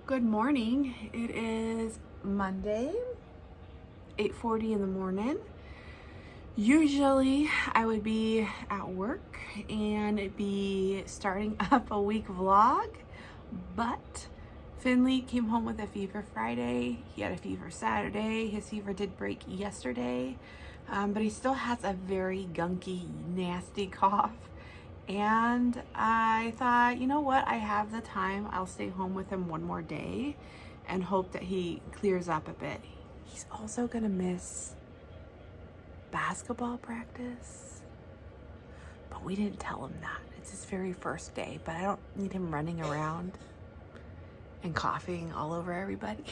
Good morning. It is Monday, 8:40 in the morning. Usually I would be at work and it'd be starting up a week vlog, but Finley came home with a fever Friday. He had a fever Saturday. His fever did break yesterday, but he still has a very gunky, nasty cough. And I thought, you know what? I have the time. I'll stay home with him one more day and hope that he clears up a bit. He's also gonna miss basketball practice, but we didn't tell him that. It's his very first day, but I don't need him running around and coughing all over everybody.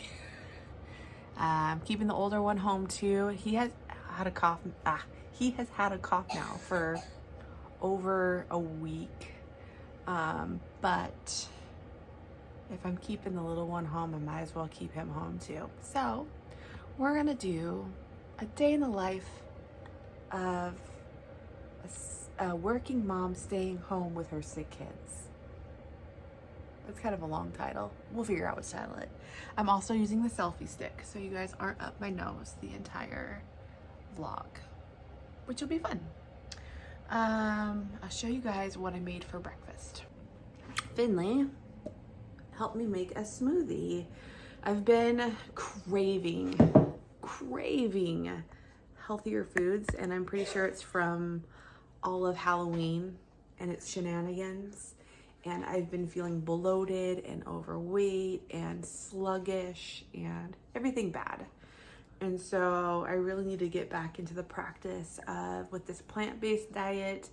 Keeping the older one home too. He has had a cough. He has had a cough now for over a week, but if I'm keeping the little one home, I might as well keep him home too. So we're gonna do a day in the life of a working mom staying home with her sick kids. That's kind of a long title. We'll figure out what to title it. I'm also using the selfie stick, so you guys aren't up my nose the entire vlog, which will be fun. I'll show you guys what I made for breakfast. Finley helped me make a smoothie. I've been craving healthier foods, and I'm pretty sure it's from all of Halloween and its shenanigans. And I've been feeling bloated and overweight and sluggish and everything bad. And so I really need to get back into the practice of, with this plant-based diet,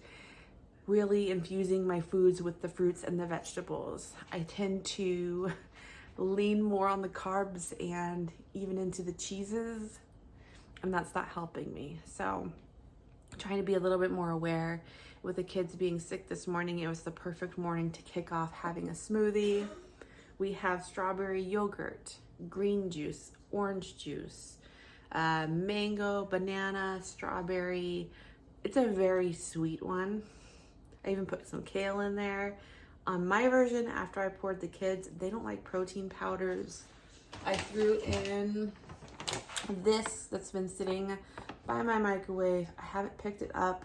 really infusing my foods with the fruits and the vegetables. I tend to lean more on the carbs and even into the cheeses, and that's not helping me. So I'm trying to be a little bit more aware. With the kids being sick this morning, it was the perfect morning to kick off having a smoothie. We have strawberry yogurt, green juice, orange juice, mango, banana, strawberry. It's a very sweet one. I even put some kale in there. On my version, after I poured the kids, they don't like protein powders. I threw in this that's been sitting by my microwave. I haven't picked it up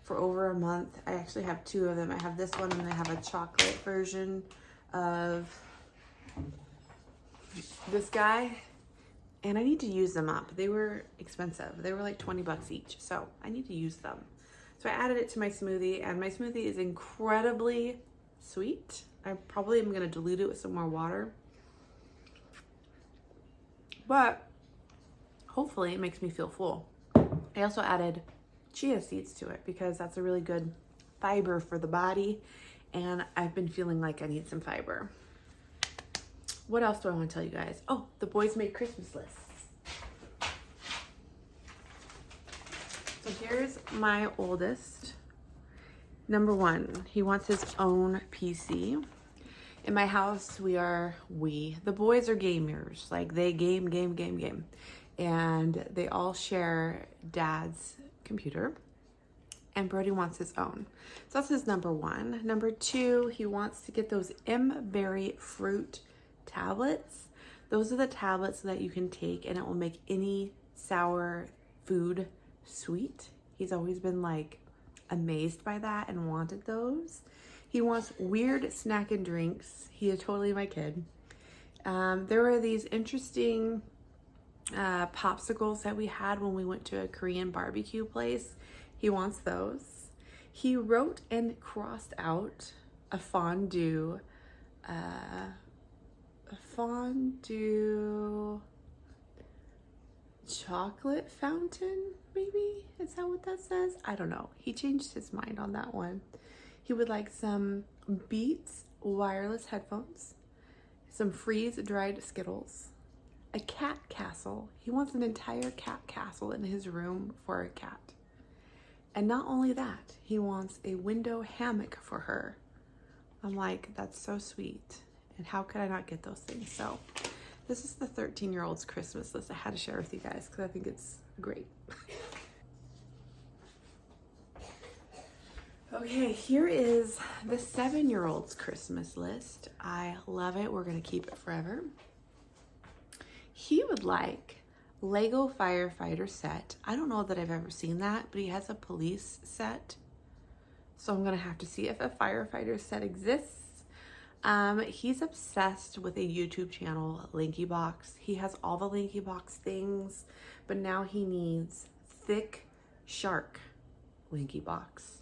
for over a month. I actually have two of them. I have this one and I have a chocolate version of this guy. And I need to use them up. They were expensive. They were like 20 bucks each. So I need to use them. So I added it to my smoothie, and my smoothie is incredibly sweet. I probably am gonna dilute it with some more water. But hopefully it makes me feel full. I also added chia seeds to it because that's a really good fiber for the body. And I've been feeling like I need some fiber. What else do I want to tell you guys? Oh, the boys made Christmas lists. So here's my oldest. Number one, he wants his own PC. In my house, the boys are gamers. Like, they game. And they all share dad's computer. And Brody wants his own. So that's his number one. Number two, he wants to get those M-Berry fruit tablets. Those are the tablets that you can take and it will make any sour food sweet. He's always been like amazed by that and wanted those. He wants weird snack and drinks. He is totally my kid. There were these interesting popsicles that we had when we went to a Korean barbecue place. He wants those. He wrote and crossed out a fondue chocolate fountain, maybe? Is that what that says? I don't know. He changed his mind on that one. He would like some Beats wireless headphones, some freeze-dried Skittles, a cat castle. He wants an entire cat castle in his room for a cat. And not only that, he wants a window hammock for her. I'm like, that's so sweet. And how could I not get those things? So this is the 13-year-old's Christmas list I had to share with you guys because I think it's great. Okay, here is the 7-year-old's Christmas list. I love it. We're going to keep it forever. He would like Lego firefighter set. I don't know that I've ever seen that, but he has a police set. So I'm going to have to see if a firefighter set exists. He's obsessed with a YouTube channel, LinkyBox. He has all the LinkyBox things, but now he needs thick shark LinkyBox.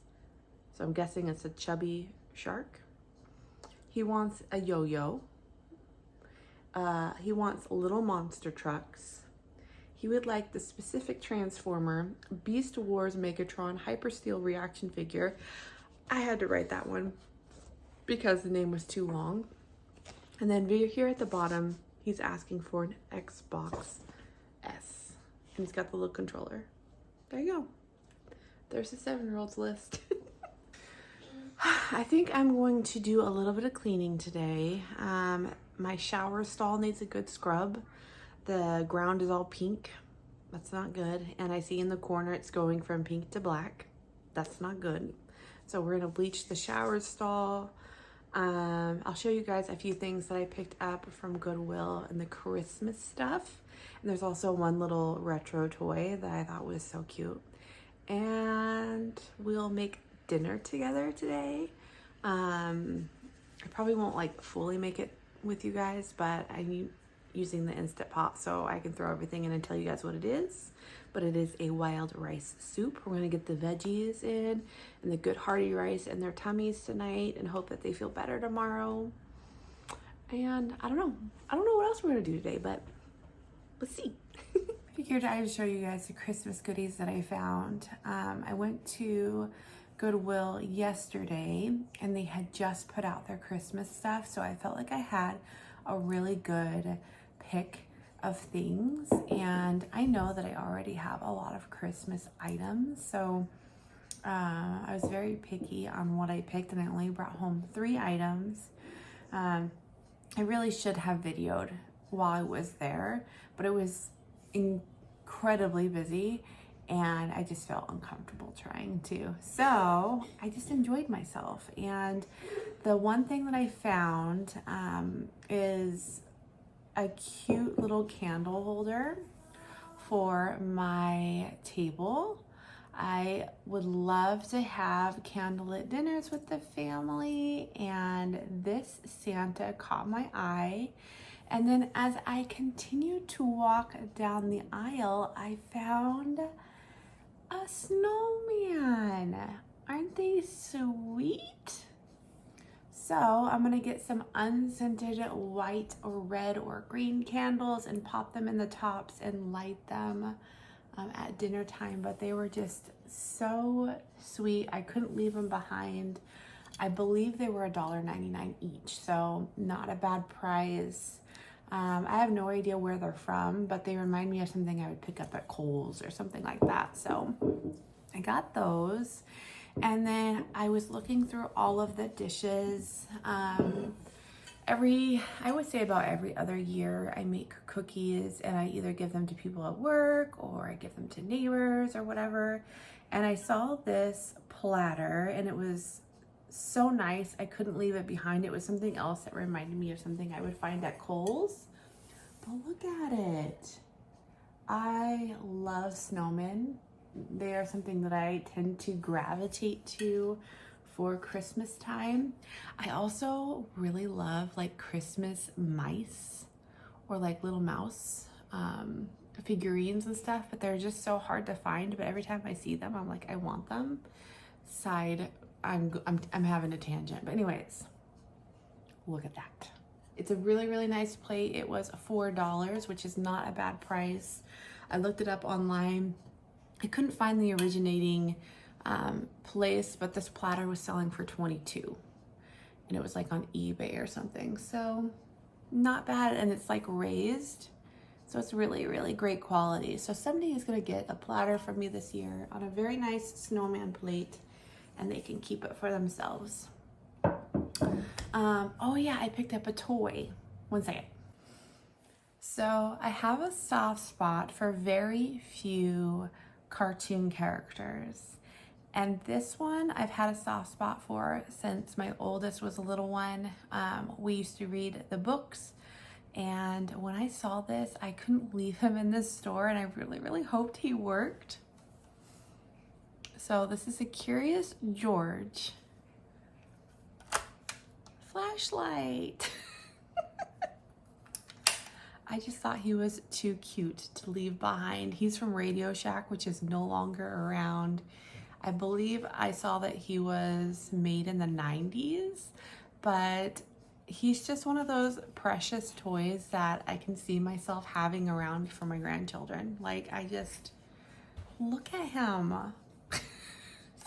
So I'm guessing it's a chubby shark. He wants a yo-yo. He wants little monster trucks. He would like the specific Transformer, Beast Wars Megatron Hypersteel reaction figure. I had to write that one because the name was too long. And then here at the bottom, he's asking for an Xbox S. And he's got the little controller. There you go. There's the 7-year-old's list. I think I'm going to do a little bit of cleaning today. My shower stall needs a good scrub. The ground is all pink. That's not good. And I see in the corner it's going from pink to black. That's not good. So we're gonna bleach the shower stall. I'll show you guys a few things that I picked up from Goodwill and the Christmas stuff. And there's also one little retro toy that I thought was so cute. And we'll make dinner together today. I probably won't like fully make it with you guys, but I'm using the Instant Pot so I can throw everything in and tell you guys what it is. But it is a wild rice soup. We're gonna get the veggies in and the good hearty rice in their tummies tonight and hope that they feel better tomorrow. And I don't know what else we're gonna do today, but let's see. Figured I would show you guys the Christmas goodies that I found. I went to Goodwill yesterday and they had just put out their Christmas stuff, so I felt like I had a really good pick of things, and I know that I already have a lot of Christmas items, so I was very picky on what I picked, and I only brought home 3 items. I really should have videoed while I was there, but it was incredibly busy and I just felt uncomfortable trying to. So I just enjoyed myself. And the one thing that I found is a cute little candle holder for my table. I would love to have candlelit dinners with the family, and this Santa caught my eye. And then as I continued to walk down the aisle, I found a snowman. Aren't they sweet? So I'm gonna get some unscented white or red or green candles and pop them in the tops and light them at dinner time. But they were just so sweet. I couldn't leave them behind. I believe they were $1.99 each, so not a bad price. I have no idea where they're from, but they remind me of something I would pick up at Kohl's or something like that. So I got those. And then I was looking through all of the dishes. I would say about every other year, I make cookies and I either give them to people at work or I give them to neighbors or whatever. And I saw this platter and it was so nice. I couldn't leave it behind. It was something else that reminded me of something I would find at Kohl's. But look at it. I love snowmen. They are something that I tend to gravitate to for Christmas time. I also really love like Christmas mice or like little mouse figurines and stuff, but they're just so hard to find. But every time I see them, I'm like, I want them. I'm having a tangent, but anyways, look at that. It's a really, really nice plate. It was $4, which is not a bad price. I looked it up online. I couldn't find the originating place, but this platter was selling for $22 and it was like on eBay or something. So not bad. And it's like raised. So it's really, really great quality. So somebody is going to get a platter from me this year on a very nice snowman plate and they can keep it for themselves. Oh yeah, I picked up a toy. One second. So I have a soft spot for very few cartoon characters. And this one I've had a soft spot for since my oldest was a little one. We used to read the books, and when I saw this, I couldn't leave him in this store, and I really, really hoped he worked. So this is a Curious George flashlight. I just thought he was too cute to leave behind. He's from Radio Shack, which is no longer around. I believe I saw that he was made in the 90s, but he's just one of those precious toys that I can see myself having around for my grandchildren. Like, I just, look at him.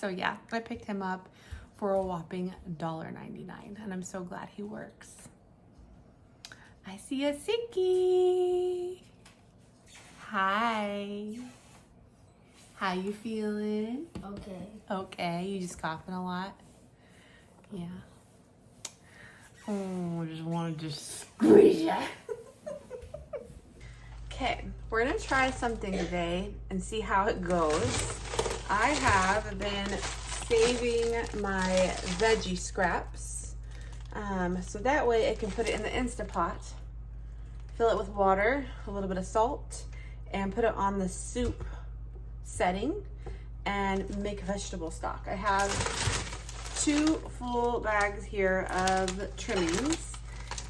So yeah, I picked him up for a whopping $1.99, and I'm so glad he works. I see a Siki. Hi. How you feeling? Okay. Okay, you just coughing a lot? Yeah. Oh, I just want to just squeeze you. Okay, we're gonna try something today and see how it goes. I have been saving my veggie scraps, so that way I can put it in the Instapot, fill it with water, a little bit of salt, and put it on the soup setting and make vegetable stock. I have 2 full bags here of trimmings,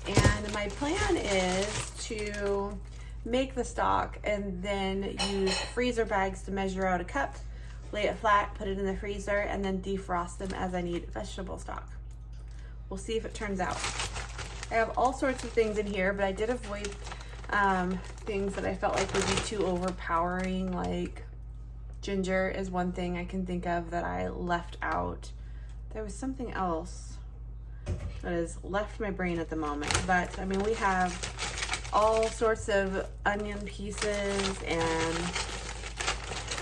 and my plan is to make the stock and then use freezer bags to measure out a cup, lay it flat, put it in the freezer, and then defrost them as I need vegetable stock. We'll see if it turns out. I have all sorts of things in here, but I did avoid things that I felt like would be too overpowering, like ginger is one thing I can think of that I left out. There was something else that has left my brain at the moment, but I mean, we have all sorts of onion pieces, and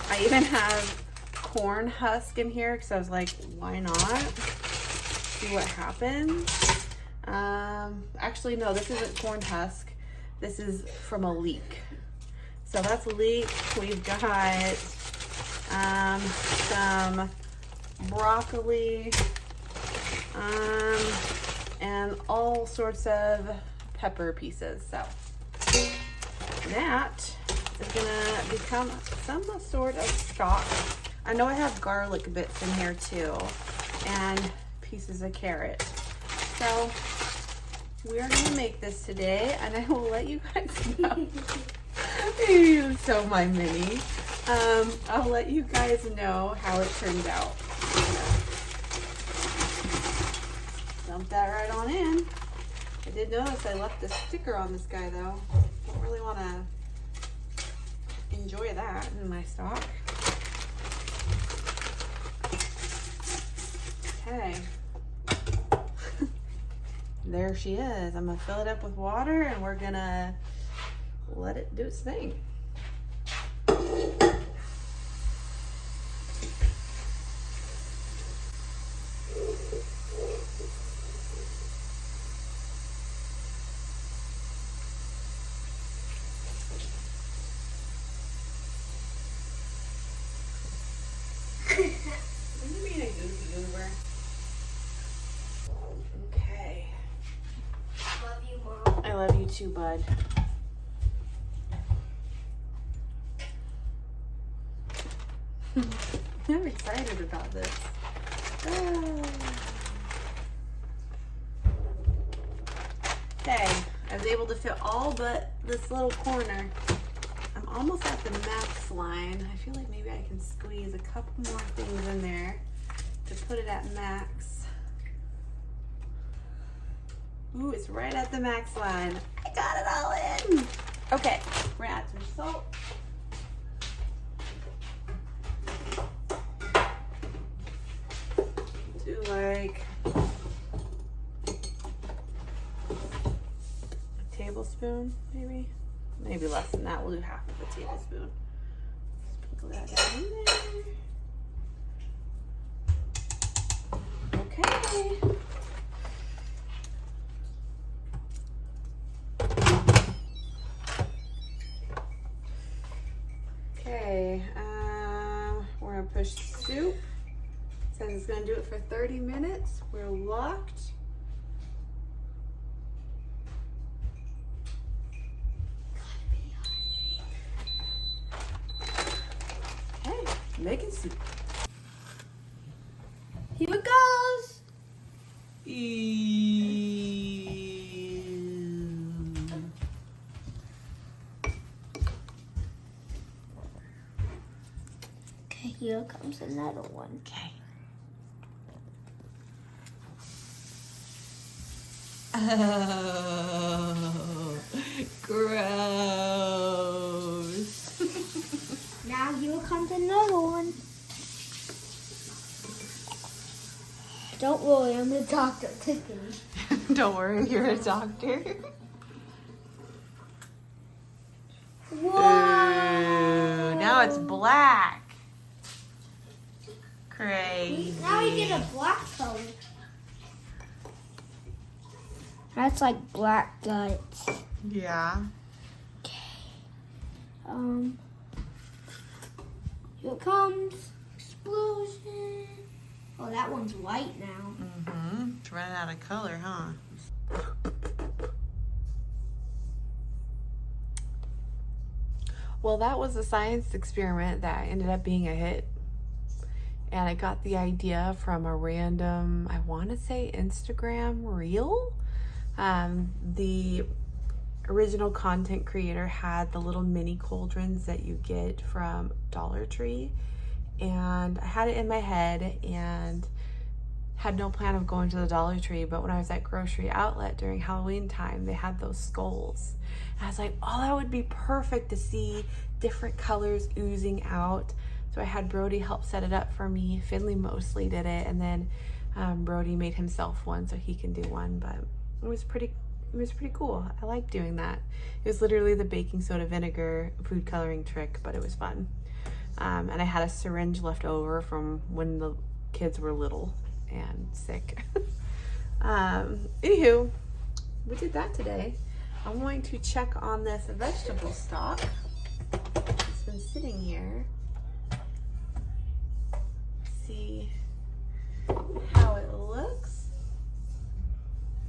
I even have corn husk in here because I was like, why not? See what happens. Actually, no, this isn't corn husk. This is from a leek. So that's a leek. We've got some broccoli, and all sorts of pepper pieces. So that is gonna become some sort of stock. I know I have garlic bits in here too, and pieces of carrot. So we're gonna make this today, and I will let you guys know. You're so my mini. I'll let you guys know how it turns out. Dump that right on in. I did notice I left a sticker on this guy though. Don't really want to enjoy that in my stock. Okay. There she is. I'm gonna fill it up with water, and we're gonna let it do its thing. Okay. Love you, Mom. I love you too, bud. I'm excited about this. Okay, I was able to fit all but this little corner. I'm almost at the max line. I feel like maybe I can squeeze a couple more things in there to put it at max. Ooh, it's right at the max line. I got it all in. Okay, we're gonna add some salt. Do like a tablespoon, maybe less than that. We'll do half of a tablespoon. Sprinkle that down in there. Okay. Okay, we're gonna push soup it's gonna do it for 30 minutes. We're locked. Hey, making soup. Here it goes. Okay, here comes another one. Okay. Oh, gross. Now here comes another one. Don't worry, I'm the doctor cooking. Don't worry, you're a doctor. Wow. Ooh, now it's black. Crazy. Now we get a black color. That's like black guts. Yeah. Here it comes. Explosion. Oh, that one's white now. Mm-hmm. It's running out of color, huh? Well, that was a science experiment that ended up being a hit. And I got the idea from a random, I want to say Instagram reel. The original content creator had the little mini cauldrons that you get from Dollar Tree. And I had it in my head and had no plan of going to the Dollar Tree, but when I was at Grocery Outlet during Halloween time, they had those skulls. And I was like, oh, that would be perfect to see different colors oozing out. So I had Brody help set it up for me. Finley mostly did it, and then Brody made himself one so he can do one, but it was pretty cool. I like doing that. It was literally the baking soda vinegar food coloring trick, but it was fun. And I had a syringe left over from when the kids were little and sick. Anywho, we did that today. I'm going to check on this vegetable stock. It's been sitting here. See how it looks.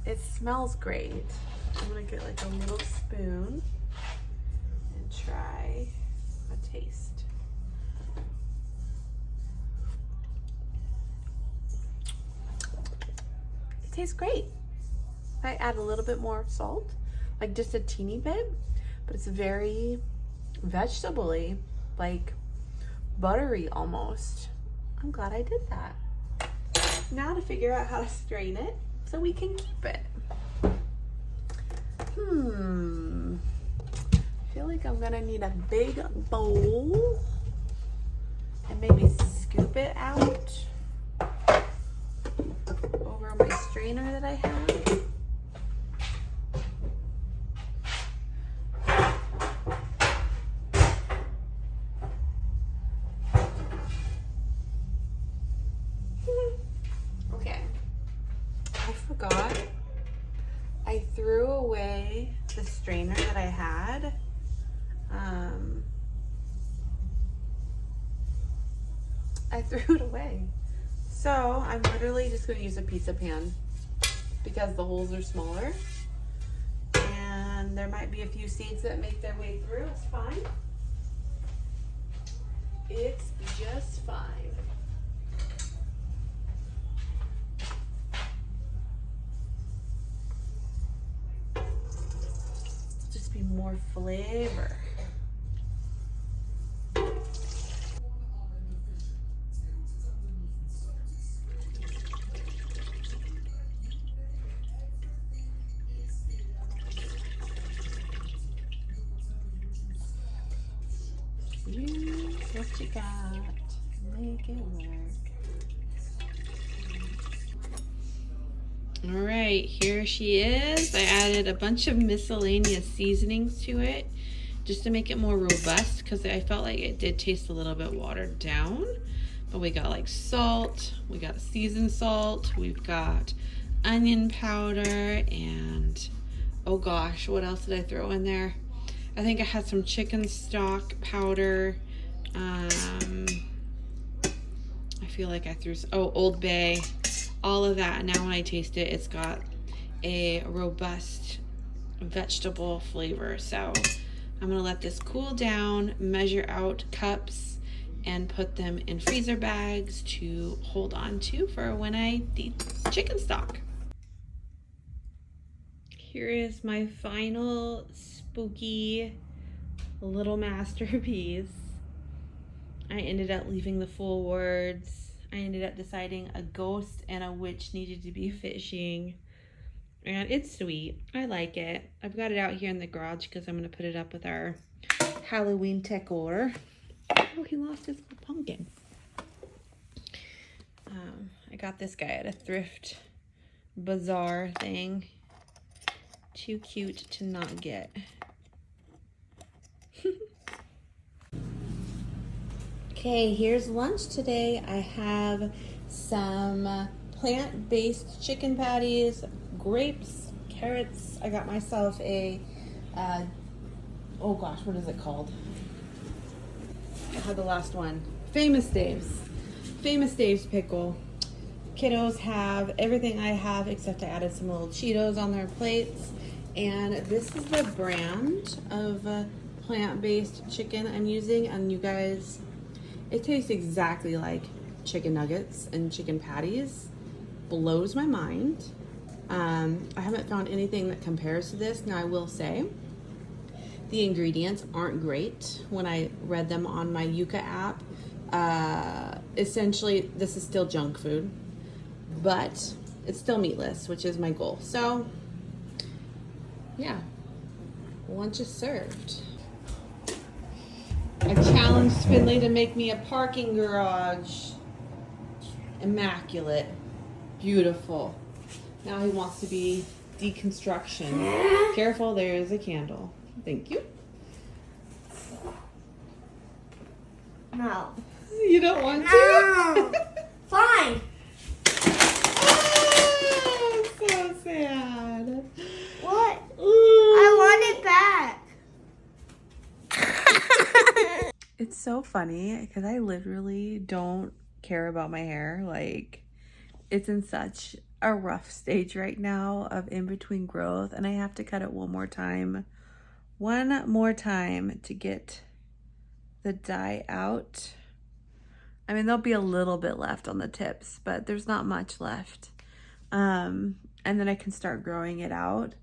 It smells great. I'm gonna get like a little spoon and try a taste. It tastes great. I add a little bit more salt, like just a teeny bit, but it's very vegetable-y, like buttery almost. I'm glad I did that. Now to figure out how to strain it so we can keep it. I feel like I'm gonna need a big bowl and maybe scoop it out over my strainer that I have. Okay, I forgot. I threw away the strainer that I had. I threw it away. So I'm literally just going to use a pizza pan because the holes are smaller. And there might be a few seeds that make their way through. It's fine. It's just fine. Just be more flavor. Use what you got. Make it work. All right, here she is. I added a bunch of miscellaneous seasonings to it just to make it more robust because I felt like it did taste a little bit watered down. But we got like salt, we got seasoned salt, we've got onion powder, and oh gosh, what else did I throw in there? I think I had some chicken stock powder. I feel like I threw, oh, Old Bay, all of that. And now when I taste it, it's got a robust vegetable flavor. So I'm gonna let this cool down, measure out cups, and put them in freezer bags to hold on to for when I eat chicken stock. Here is my final spooky little masterpiece. I ended up leaving the full words. I ended up deciding a ghost and a witch needed to be fishing. And it's sweet. I like it. I've got it out here in the garage because I'm going to put it up with our Halloween decor. Oh, he lost his little pumpkin. I got this guy at a thrift bazaar thing. Too cute to not get. Okay, here's lunch today. I have some plant-based chicken patties, grapes, carrots. I got myself a, oh gosh, what is it called? I had the last one. Famous Dave's pickle. Kiddos have everything I have except I added some little Cheetos on their plates. And this is the brand of plant-based chicken I'm using. And you guys, it tastes exactly like chicken nuggets and chicken patties. Blows my mind. I haven't found anything that compares to this. Now I will say the ingredients aren't great. When I read them on my Yuka app, essentially this is still junk food, but it's still meatless, which is my goal. So yeah, lunch is served. I challenged Finley to make me a parking garage. Immaculate. Beautiful. Now he wants to be deconstruction. Careful, there is a candle. Thank you. No. You don't want to? No. Fine. Oh, so sad. What? Ooh. I want it back. It's so funny because I literally don't care about my hair. Like, it's in such a rough stage right now of in between growth, and I have to cut it one more time to get the dye out. I mean, there'll be a little bit left on the tips, but there's not much left. And then I can start growing it out.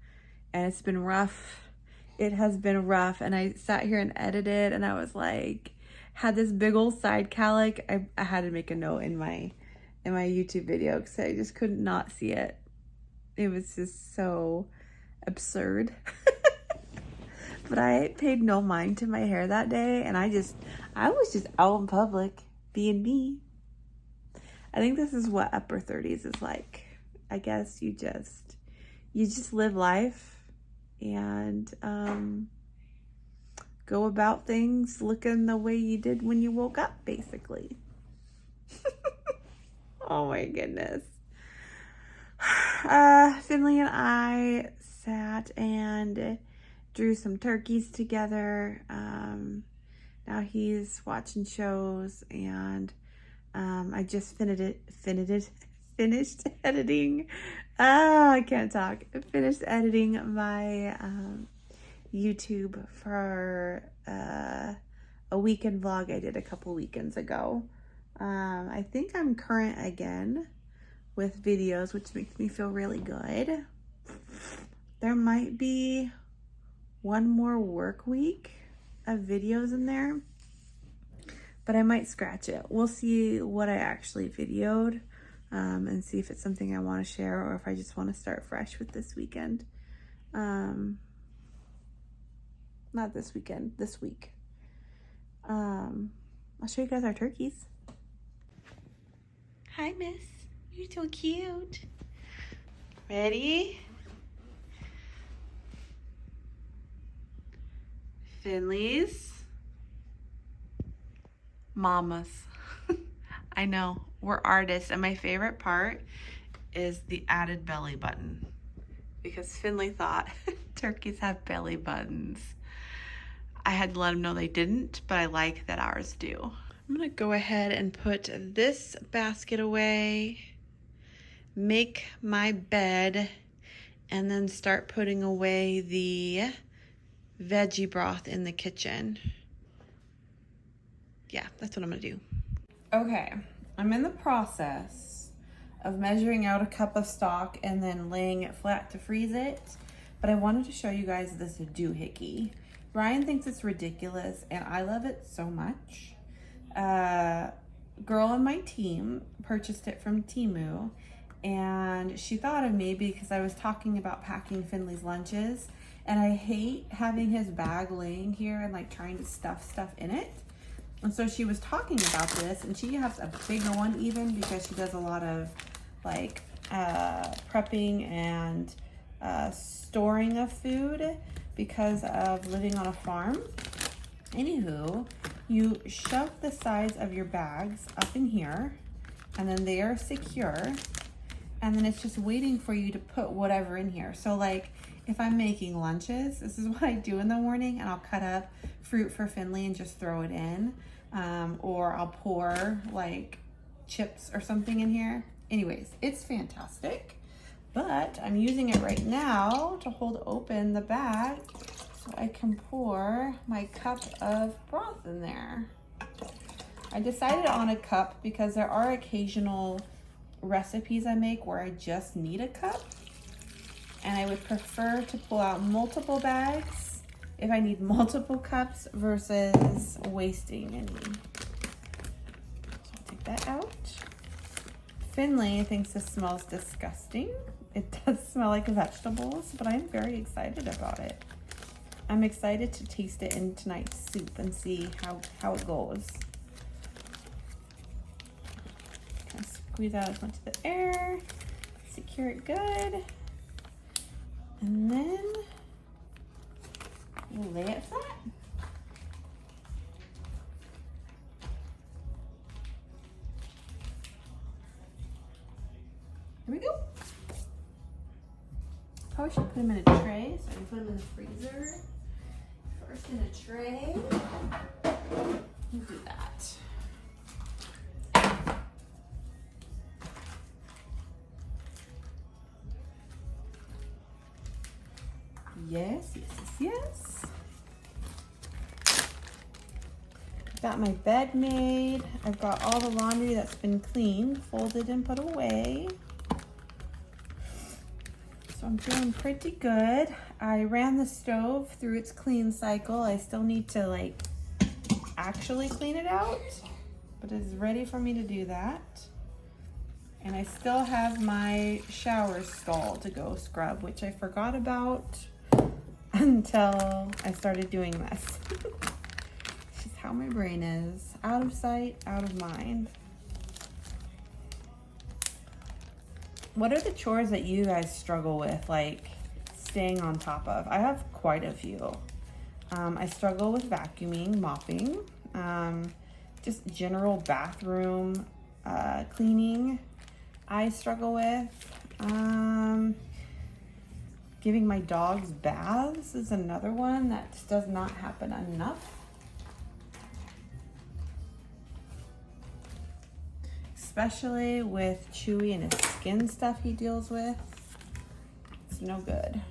And it's been rough. It has been rough. And I sat here and edited, and I was like, had this big old side cowlick. I had to make a note in my YouTube video because I just could not see it. It was just so absurd. But I paid no mind to my hair that day, and I was just out in public being me. I think this is what upper 30s is like. I guess you just live life and go about things looking the way you did when you woke up, basically. Oh my goodness. Finley and I sat and drew some turkeys together. Now he's watching shows, and I just finished editing. I can't talk. Finished editing my YouTube for a weekend vlog I did a couple weekends ago. I think I'm current again with videos, which makes me feel really good. There might be one more work week of videos in there, but I might scratch it. We'll see what I actually videoed and see if it's something I want to share or if I just want to start fresh with this weekend. Not this weekend, this week. I'll show you guys our turkeys. Hi, miss. You're so cute. Ready? Finley's mamas. I know, we're artists, and my favorite part is the added belly button, because Finley thought turkeys have belly buttons. I had to let him know they didn't, but I like that ours do. I'm gonna go ahead and put this basket away, make my bed, and then start putting away the veggie broth in the kitchen. Yeah, that's what I'm gonna do. Okay, I'm in the process of measuring out a cup of stock and then laying it flat to freeze it. But I wanted to show you guys this doohickey. Ryan thinks it's ridiculous and I love it so much. Girl on my team purchased it from Temu, and she thought of me because I was talking about packing Finley's lunches, and I hate having his bag laying here and like trying to stuff stuff in it. And so she was talking about this, and she has a bigger one even because she does a lot of like prepping and storing of food because of living on a farm. Anywho, you shove the sides of your bags up in here, and then they are secure, and then it's just waiting for you to put whatever in here. So like if I'm making lunches, this is what I do in the morning, and I'll cut up fruit for Finley and just throw it in, or I'll pour like chips or something in here. Anyways, it's fantastic, but I'm using it right now to hold open the bag so I can pour my cup of broth in there. I decided on a cup because there are occasional recipes I make where I just need a cup, and I would prefer to pull out multiple bags if I need multiple cups versus wasting any. So I'll take that out. Finley thinks this smells disgusting. It does smell like vegetables, but I'm very excited about it. I'm excited to taste it in tonight's soup and see how it goes. Kind of squeeze out as much of the air, secure it good, and then we'll lay it flat. Here we go. Probably should put them in a tray, so I can put them in the freezer. First in a tray. We'll do that. Yes, yes, yes, yes. Got my bed made. I've got all the laundry that's been cleaned, folded, and put away. So I'm feeling pretty good. I ran the stove through its clean cycle. I still need to like actually clean it out, but it's ready for me to do that. And I still have my shower stall to go scrub, which I forgot about until I started doing this. It's just how my brain is. Out of sight, out of mind. What are the chores that you guys struggle with, like staying on top of? I have quite a few. I struggle with vacuuming, mopping, just general bathroom cleaning. I struggle with giving my dogs baths is another one that just does not happen enough. Especially with Chewy and his skin stuff he deals with. It's no good.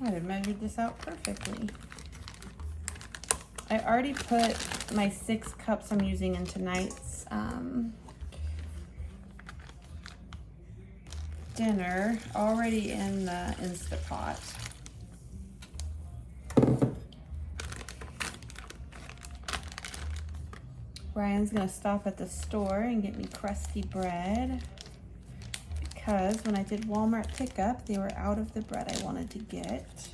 I have measured this out perfectly. I already put my 6 cups I'm using in tonight's dinner already in the Instapot. Ryan's gonna stop at the store and get me crusty bread because when I did Walmart pickup, they were out of the bread I wanted to get.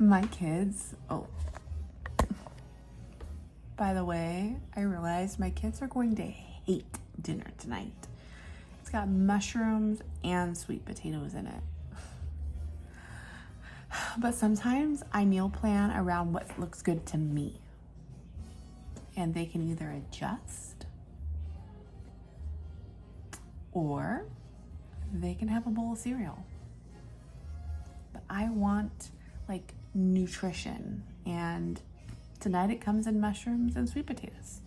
My kids, By the way, I realized my kids are going to hate dinner tonight. It's got mushrooms and sweet potatoes in it. But sometimes I meal plan around what looks good to me. And they can either adjust or they can have a bowl of cereal. But I want like nutrition, and tonight it comes in mushrooms and sweet potatoes.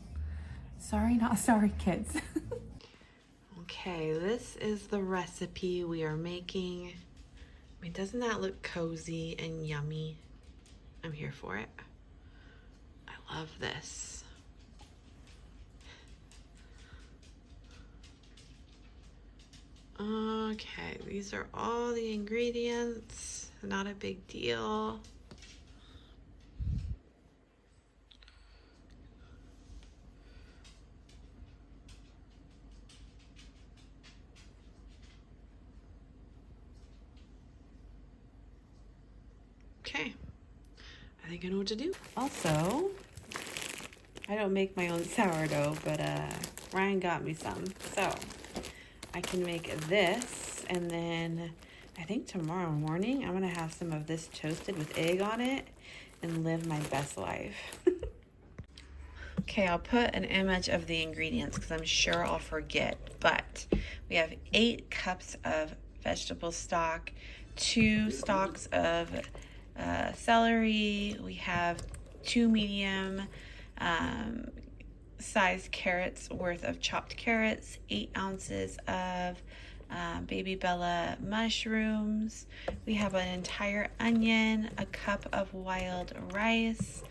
Sorry, not sorry, kids. Okay, this is the recipe we are making. I mean, doesn't that look cozy and yummy? I'm here for it. I love this. Okay, these are all the ingredients. Not a big deal. Okay, I think I know what to do. Also, I don't make my own sourdough, but Ryan got me some. So I can make this, and then I think tomorrow morning I'm gonna have some of this toasted with egg on it and live my best life. Okay, I'll put an image of the ingredients because I'm sure I'll forget, but we have 8 cups of vegetable stock, 2 stalks of celery, we have 2 medium sized carrots worth of chopped carrots, 8 ounces of baby Bella mushrooms. We have an entire onion, a cup of wild rice,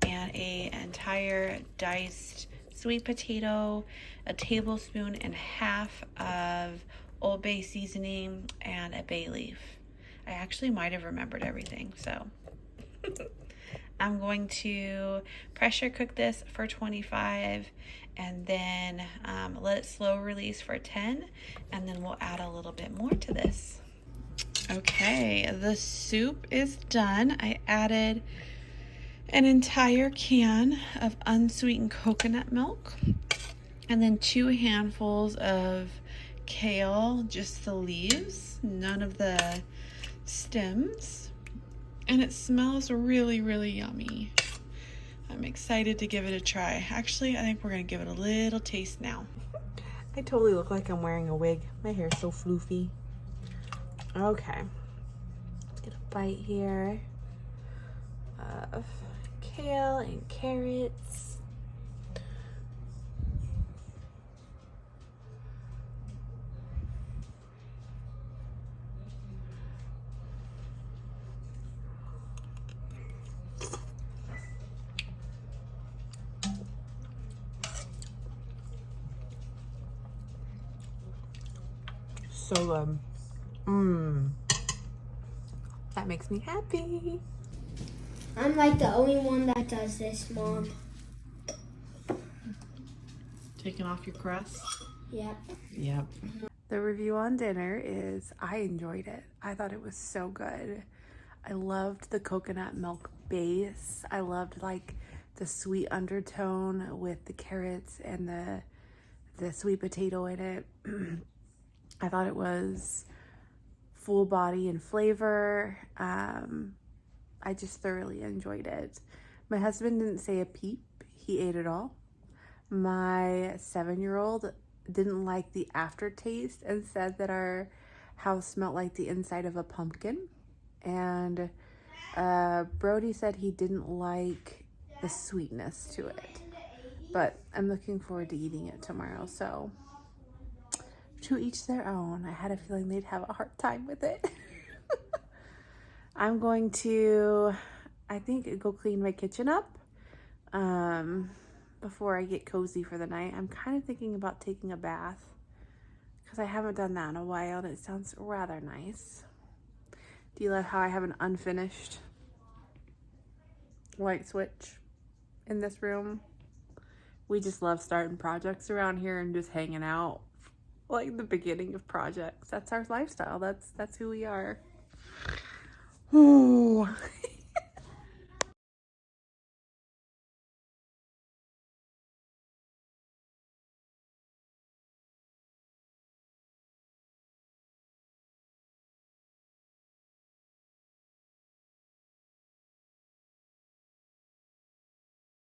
and an entire diced sweet potato, a tablespoon and a half of Old Bay seasoning, and a bay leaf. I actually might have remembered everything, so I'm going to pressure cook this for 25 and then let it slow release for 10, and then we'll add a little bit more to this. Okay, the soup is done. I added an entire can of unsweetened coconut milk and then 2 handfuls of kale, just the leaves, none of the stems, and it smells really, really yummy. I'm excited to give it a try. Actually, I think we're gonna give it a little taste now. I totally look like I'm wearing a wig. My hair's so floofy. Okay, let's get a bite here of kale and carrots. So good. That makes me happy. I'm like the only one that does this, Mom. Taking off your crust? Yep. Yep. The review on dinner is I enjoyed it. I thought it was so good. I loved the coconut milk base. I loved like the sweet undertone with the carrots and the sweet potato in it. I thought it was full body and flavor. I just thoroughly enjoyed it. My husband didn't say a peep. He ate it all. My 7-year-old didn't like the aftertaste and said that our house smelled like the inside of a pumpkin. And Brody said he didn't like the sweetness to it. But I'm looking forward to eating it tomorrow, so to each their own. I had a feeling they'd have a hard time with it. I'm going to, I think, go clean my kitchen up before I get cozy for the night. I'm kind of thinking about taking a bath because I haven't done that in a while and it sounds rather nice. Do you love how I have an unfinished light switch in this room? We just love starting projects around here and just hanging out like the beginning of projects. That's our lifestyle. That's who we are. Ooh.